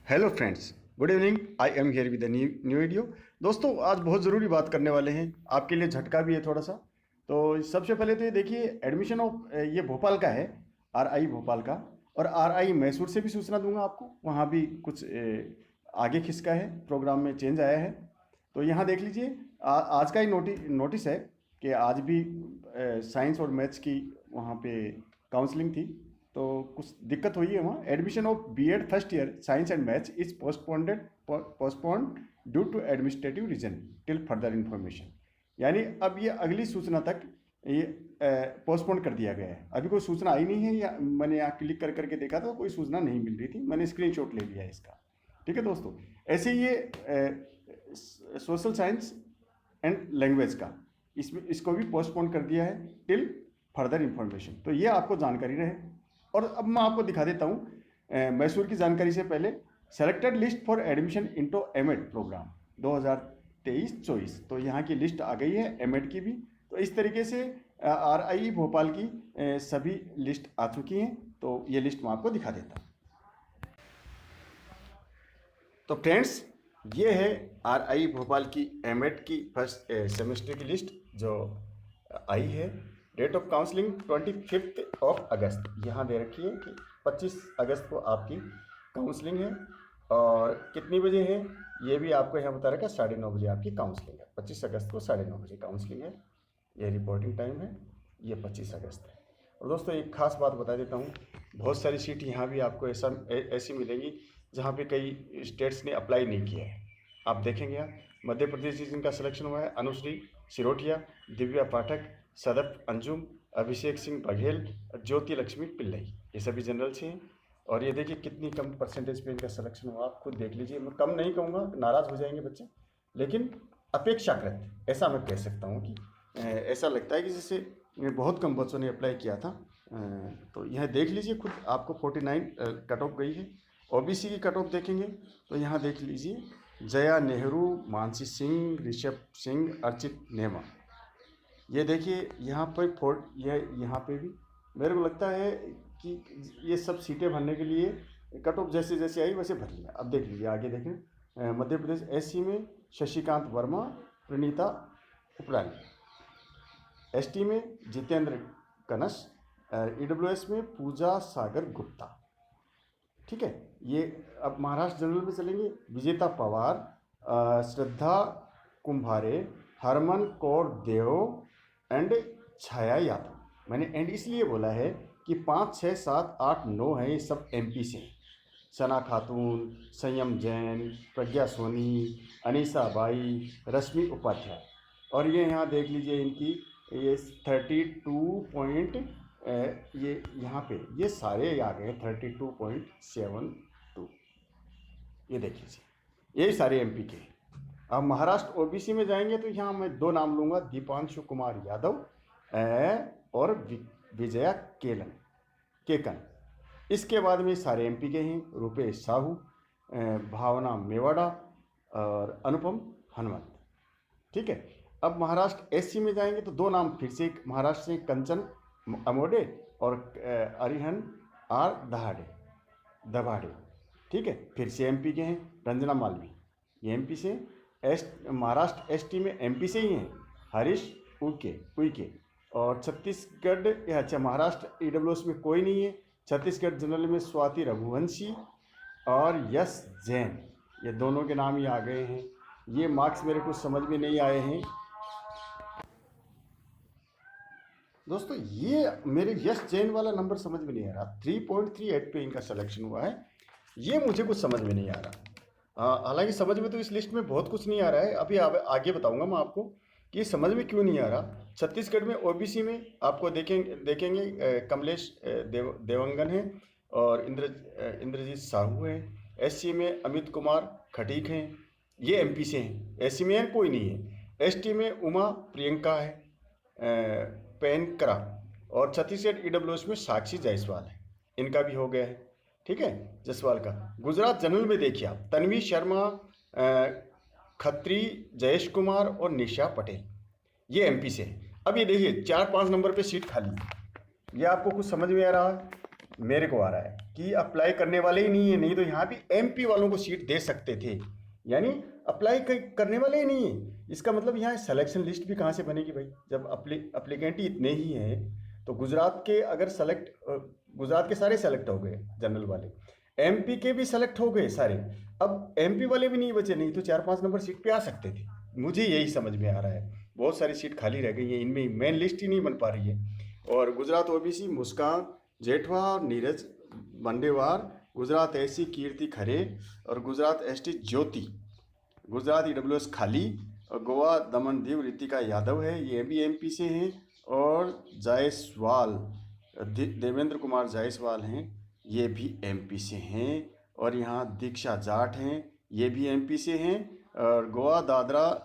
Hello friends, good evening. I am here with new video. दोस्तों, आज बहुत ज़रूरी बात करने वाले हैं, आपके लिए झटका भी है थोड़ा सा। तो सबसे पहले तो ये देखिए, एडमिशन ऑफ ये भोपाल का है, आरआई भोपाल का। और आरआई मैसूर से भी सूचना दूंगा आपको, वहाँ भी कुछ आगे खिसका है, प्रोग्राम में चेंज आया है। तो यहाँ देख लीजिए, आज का ही नोटिस है कि आज भी साइंस और मैथ्स की वहाँ पे काउंसलिंग थी। तो कुछ दिक्कत हुई है वहाँ। Admission of BEd first year science and maths is postponed due to administrative reason till further information. यानी अब ये अगली सूचना तक ये पोस्टपोन कर दिया गया है। अभी कोई सूचना आई नहीं है, या मैंने यहाँ क्लिक कर करके देखा था, कोई सूचना नहीं मिल रही थी। मैंने स्क्रीनशॉट ले लिया है इसका। ठीक है दोस्तों, ऐसे ये सोशल साइंस एंड लैंग्वेज का इसको भी पोस्टपोन कर दिया है टिल फर्दर इन्फॉर्मेशन। तो ये आपको जानकारी रहे। और अब मैं आपको दिखा देता हूँ मैसूर की जानकारी से पहले। Selected list for admission into MEd programme 2023-24। तो यहाँ की लिस्ट आ गई है एमएड की भी। तो इस तरीके से आरआई भोपाल की सभी लिस्ट आ चुकी हैं। तो ये लिस्ट मैं आपको दिखा देता हूँ। तो फ्रेंड्स, ये है आरआई भोपाल की एमएड की फर्स्ट सेमेस्टर की लिस्ट जो आई है। डेट ऑफ काउंसलिंग 25 अगस्त यहाँ दे रखी है कि 25 अगस्त को आपकी काउंसलिंग है। और कितनी बजे है ये भी आपको यहाँ बता रखा है, 9:30 बजे आपकी काउंसलिंग है। 25 अगस्त को 9:30 बजे काउंसलिंग है। ये रिपोर्टिंग टाइम है, ये 25 अगस्त है। और दोस्तों, एक खास बात बता देता हूँ, बहुत सारी सीट यहाँ भी आपको ऐसी मिलेंगी जहाँ पे कई स्टेट्स ने अप्लाई नहीं किया है। आप देखेंगे यहाँ मध्य प्रदेश से जिनका सिलेक्शन हुआ है, अनुश्री सिरोठिया, दिव्या पाठक, सदफ अंजुम, अभिषेक सिंह बघेल, ज्योति लक्ष्मी पिल्लई, ये सभी जनरल से हैं। और ये देखिए कितनी कम परसेंटेज पे इनका सिलेक्शन हुआ, आप खुद देख लीजिए। मैं कम नहीं कहूँगा, नाराज़ हो जाएंगे बच्चे, लेकिन अपेक्षाकृत ऐसा मैं कह सकता हूँ कि ऐसा लगता है कि जैसे बहुत कम बच्चों ने अप्लाई किया था। तो यह देख लीजिए खुद, आपको 49 कट ऑफ गई है। ओबीसी की कट ऑफ देखेंगे तो यहाँ देख लीजिए, जया नेहरू, मानसी सिंह, ऋषभ सिंह, अर्चित नेमा। ये देखिए यहाँ पर यहाँ पे भी मेरे को लगता है कि ये सब सीटें भरने के लिए कट ऑफ जैसे जैसे आई वैसे भर लिया। अब देख लीजिए आगे देखें, मध्य प्रदेश एससी में शशिकांत वर्मा, प्रणीता उपरानी, एसटी में जितेंद्र कनश, ईडब्ल्यूएस में पूजा सागर गुप्ता। ठीक है, ये अब महाराष्ट्र जनरल में चलेंगे। विजेता पवार, श्रद्धा कुंभारे, हरमन कौर देव एंड छाया यादव। मैंने एंड इसलिए बोला है कि 5, 6, 7, 8, 9 है, ये सब एमपी से। सना खातून, संयम जैन, प्रज्ञा सोनी, अनीसा बाई, रश्मि उपाध्याय। और ये यहाँ देख लीजिए इनकी ये 32 पॉइंट, ये यहाँ पे ये सारे आ गए 32.72। ये देख लीजिए, यही सारे एमपी के। अब महाराष्ट्र ओबीसी में जाएंगे तो यहाँ मैं 2 नाम लूँगा, दीपांशु कुमार यादव और विजया केकन। इसके बाद में सारे एमपी के हैं, रुपेश साहू, भावना मेवाड़ा और अनुपम हनुमंत। ठीक है, अब महाराष्ट्र एससी में जाएंगे तो 2 नाम फिर से, महाराष्ट्र से कंचन अमोडे और अरिहन आर दभाड़े। ठीक है, फिर से एमपी के हैं, रंजना मालवी, ये एमपी से। महाराष्ट्र एसटी में एमपी से ही हैं, हरीश उइके। और छत्तीसगढ़, अच्छा महाराष्ट्र ईडब्ल्यूएस में कोई नहीं है। छत्तीसगढ़ जनरल में स्वाति रघुवंशी और यश जैन, ये दोनों के नाम ही आ गए हैं। ये मार्क्स मेरे को समझ में नहीं आए हैं दोस्तों। ये मेरे यश जैन वाला नंबर समझ में नहीं आ रहा, 3.38 पे इनका सिलेक्शन हुआ है। ये मुझे कुछ समझ में नहीं आ रहा। हालांकि समझ में तो इस लिस्ट में बहुत कुछ नहीं आ रहा है। अभी आगे बताऊंगा मैं आपको कि समझ में क्यों नहीं आ रहा। छत्तीसगढ़ में ओबीसी में आपको देखेंगे कमलेश देवंगन है और इंद्रजीत साहू है। एससी में अमित कुमार खटीक हैं, ये एमपी से हैं। एससी में कोई नहीं है। एसटी में उमा प्रियंका है, पेनकरा। और छत्तीसगढ़ ईडब्ल्यूएस में साक्षी जायसवाल है, इनका भी हो गया है। ठीक है, जायसवाल का। गुजरात जनरल में देखिए आप, तन्वी शर्मा, खत्री, जयेश कुमार और निशा पटेल, ये एमपी से है। अब ये देखिए 4-5 नंबर पे सीट खाली है। ये आपको कुछ समझ में आ रहा है? मेरे को आ रहा है। कि अप्लाई करने वाले ही नहीं है, नहीं तो यहाँ भी एमपी वालों को सीट दे सकते थे, यानी अप्लाई करने वाले ही नहीं है। इसका मतलब यहाँ सिलेक्शन लिस्ट भी कहाँ से बनेगी भाई, जब अप्लीकेंट ही इतने ही हैं। तो गुजरात के अगर गुजरात के सारे सेलेक्ट हो गए जनरल वाले, एमपी के भी सेलेक्ट हो गए सारे, अब एमपी वाले भी नहीं बचे, नहीं तो 4-5 नंबर सीट पे आ सकते थे। मुझे यही समझ में आ रहा है, बहुत सारी सीट खाली रह गई है, इनमें मेन लिस्ट ही नहीं बन पा रही है। और गुजरात ओबीसी मुस्कान जेठवा, नीरज मंडेवार, गुजरात एससी कीर्ति खरे और गुजरात एसटी ज्योति, गुजरात ईडब्ल्यूएस खाली, और गोवा दमन दीव रितिका यादव है, ये भी एमपी से हैं। और जायसवाल देवेंद्र कुमार जायसवाल हैं, ये भी एमपी से हैं। और यहाँ दीक्षा जाट हैं, ये भी एमपी से हैं। और गोवा दादरा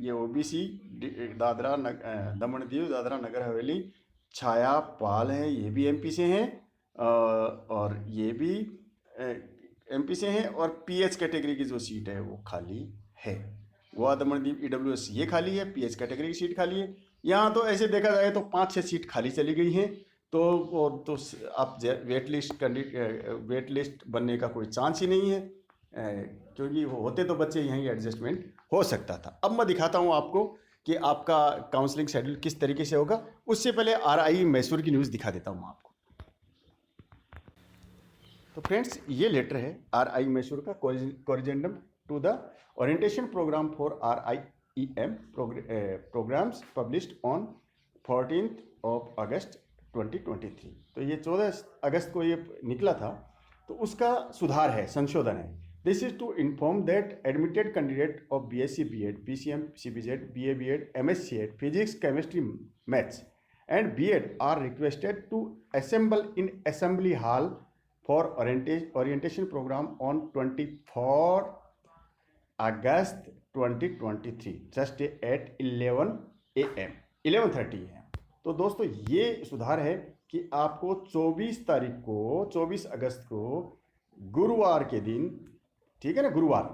ये ओबीसी दादरा दमन दीव दादरा नगर हवेली छाया पाल है, ये भी एमपी से हैं। और ये भी एमपी से हैं। और पीएच कैटेगरी की जो सीट है वो खाली है। गोवा दमन दीव ईडब्ल्यूएस ये खाली है, पीएच कैटेगरी की सीट खाली है। यहाँ तो ऐसे देखा जाए तो 5-6 सीट खाली चली गई हैं। तो आप वेट लिस्ट बनने का कोई चांस ही नहीं है, क्योंकि होते तो बच्चे यहीं एडजस्टमेंट हो सकता था। अब मैं दिखाता हूँ आपको कि आपका काउंसलिंग शेड्यूल किस तरीके से होगा। उससे पहले आरआई मैसूर की न्यूज़ दिखा देता हूँ आपको। तो फ्रेंड्स, ये लेटर है आरआई मैसूर का, corrigendum to the orientation programme for RIEM programmes published on 14 August 2023। तो ये 14 अगस्त को ये निकला था, तो उसका सुधार है, संशोधन है। This is to inform that admitted candidate of BSc BEd PCM CBZ BA BEd MSc ED physics chemistry maths and BEd are requested to assemble in assembly hall for orientation program on 24 August 2023 just at 11 AM 11:30 AM। तो दोस्तों, ये सुधार है कि आपको 24 अगस्त को गुरुवार के दिन, ठीक है ना, गुरुवार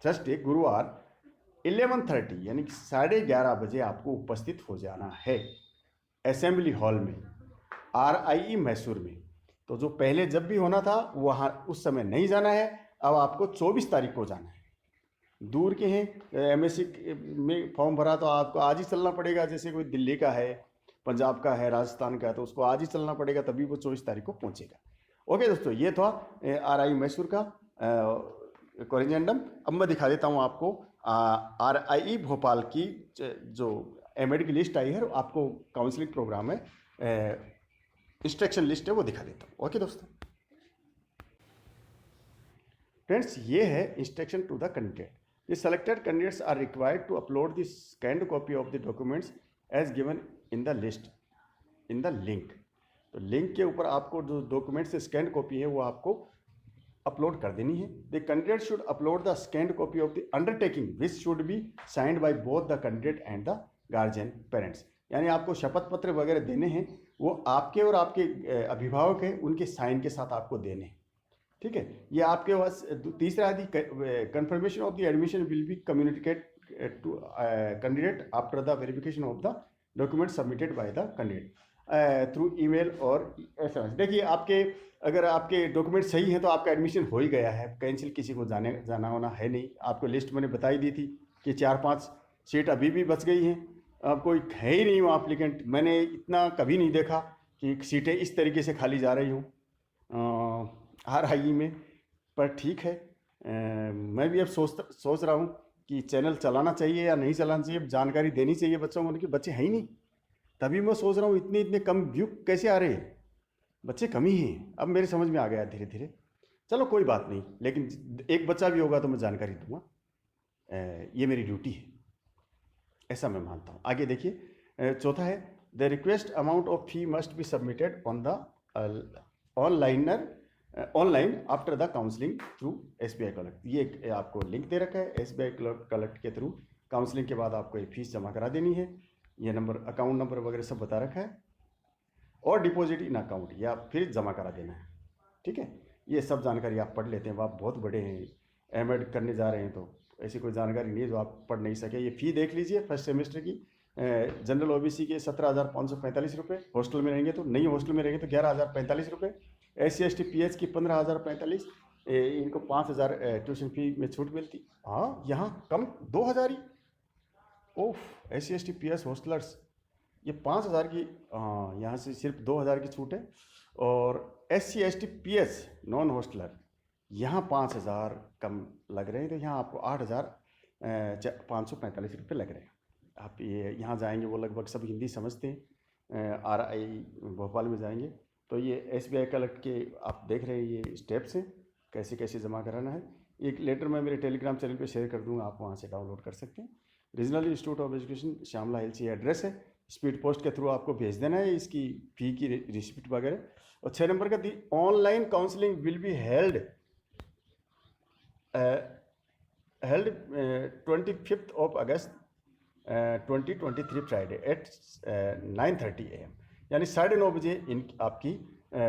जस्ट एक गुरुवार 11:30 यानी कि 11:30 बजे आपको उपस्थित हो जाना है असेंबली हॉल में RIE मैसूर में। तो जो पहले जब भी होना था वहाँ उस समय नहीं जाना है, अब आपको 24 तारीख को जाना है। दूर के हैं, MSc में फॉर्म भरा तो आपको आज ही चलना पड़ेगा, जैसे कोई दिल्ली का है, पंजाब का है, राजस्थान का है, तो उसको आज ही चलना पड़ेगा, तभी वो 24 तारीख को पहुंचेगा। ओके दोस्तों, ये था RIE मैसूर का कोरिजेंडम। अब मैं दिखा देता हूँ आपको RIE भोपाल की जो एमएड की लिस्ट आई है, आपको काउंसलिंग प्रोग्राम है, इंस्ट्रक्शन लिस्ट है, वो दिखा देता हूँ। ओके दोस्तों, फ्रेंड्स, ये है instruction to the candidate. The selected candidates are required to upload the scanned copy of the documents as given in the list in the link. तो लिंक के ऊपर आपको जो डॉक्यूमेंट्स स्कैन कॉपी है वो आपको अपलोड कर देनी है। The candidate should upload the scanned copy of the undertaking which should be signed by both the candidate and the guardian parents. यानी आपको शपथ पत्र वगैरह देने हैं, वो आपके और आपके अभिभावक हैं उनके साइन के साथ आपको देने हैं, ठीक है। ये आपके पास तीसरा है, confirmation of the admission will be communicate to candidate after the verification of the document submitted by the candidate through email और SMS। देखिए, अगर आपके डॉक्यूमेंट सही हैं तो आपका एडमिशन हो ही गया है, कैंसिल किसी को जाना होना है नहीं। आपको लिस्ट मैंने बताई दी थी कि 4-5 सीट अभी भी बच गई हैं, अब कोई है ही नहीं वो एप्लीकेंट। मैंने इतना कभी नहीं देखा कि सीटें इस तरीके से खाली जा रही हूँ RIE में, पर ठीक है। मैं भी अब सोच रहा हूँ कि चैनल चलाना चाहिए या नहीं चलाना चाहिए, जानकारी देनी चाहिए बच्चों को, उनके बच्चे हैं ही नहीं, तभी मैं सोच रहा हूँ इतने कम व्यू कैसे आ रहे हैं, बच्चे कम ही हैं। अब मेरे समझ में आ गया धीरे धीरे। चलो कोई बात नहीं, लेकिन एक बच्चा भी होगा तो मैं जानकारी दूंगा, ये मेरी ड्यूटी है, ऐसा मैं मानता हूँ। आगे देखिए, चौथा है the request amount of fee must be submitted on the online after the counselling through SBI collect. ये आपको लिंक दे रखा है, SBI कलेक्ट के थ्रू काउंसलिंग के बाद आपको ये फीस जमा करा देनी है। ये नंबर, अकाउंट नंबर वगैरह सब बता रखा है, और डिपॉजिट इन अकाउंट या फिर जमा करा देना है, ठीक है। ये सब जानकारी आप पढ़ लेते हैं, आप बहुत बड़े हैं, MEd करने जा रहे हैं, तो ऐसी कोई जानकारी नहीं है जो आप पढ़ नहीं सके। ये फ़ी देख लीजिए फर्स्ट सेमेस्टर की, जनरल OBC के 17,545 रुपये, हॉस्टल में रहेंगे तो, नहीं हॉस्टल में रहेंगे तो 11,045 रुपये, SC/ST PH की 15,045, इनको 5,000 ट्यूशन फी में छूट मिलती। हाँ, यहाँ कम 2,000 ही। ओफ, SC/ST PH हॉस्टलर्स ये 5,000 की, हाँ यहाँ से सिर्फ 2,000 की छूट है। और SC/ST PH नॉन हॉस्टलर यहाँ 5,000 कम लग रहे हैं, तो यहाँ आपको 8,545 रुपये लग रहे हैं। आप ये यहाँ जाएंगे, वो लगभग सब हिंदी समझते हैं। RI भोपाल में जाएंगे तो ये SBI कलेक्ट के आप देख रहे हैं ये स्टेप्स हैं कैसे कैसे जमा कराना है। एक लेटर मैं मेरे टेलीग्राम चैनल पे शेयर कर दूंगा, आप वहाँ से डाउनलोड कर सकते हैं। Regional institute of education Shyamala hills ये एड्रेस है। स्पीड पोस्ट के थ्रू आपको भेज देना है इसकी फ़ी की रिसिप्ट वगैरह। और 6 नंबर का the online counselling will be held 25th of August 2023 Friday at 9:30 AM, यानी 9:30 बजे इन आपकी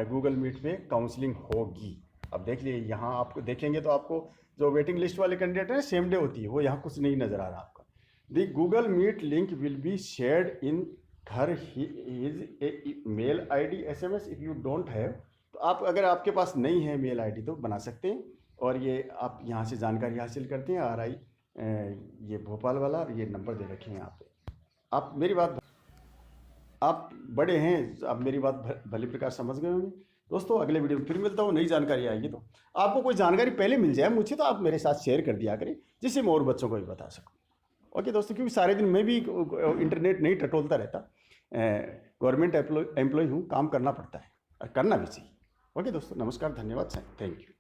गूगल मीट पे काउंसलिंग होगी। अब देख लिए यहाँ आपको देखेंगे तो आपको जो वेटिंग लिस्ट वाले कैंडिडेट हैं सेम डे होती है, वो यहाँ कुछ नहीं नज़र आ रहा आपका। The Google Meet link will be shared in her his mail ID SMS if you don't have. तो आप अगर आपके पास नहीं है मेल ID तो बना सकते हैं, और ये आप यहाँ से जानकारी हासिल करते हैं। RI ये भोपाल वाला, और ये नंबर दे रखे हैं यहाँ पे। आप मेरी बात, आप बड़े हैं, आप मेरी बात भली प्रकार समझ गए होंगे। दोस्तों अगले वीडियो में फिर मिलता हूँ, नई जानकारी आएगी। तो आपको कोई जानकारी पहले मिल जाए मुझे तो आप मेरे साथ शेयर कर दिया करें, जिससे मैं और बच्चों को भी बता सकूँ। ओके दोस्तों, क्योंकि सारे दिन मैं भी इंटरनेट नहीं टटोलता रहता, गवर्नमेंट एम्प्लॉय हूँ, काम करना पड़ता है और करना भी चाहिए। ओके दोस्तों, नमस्कार, धन्यवाद, थैंक यू।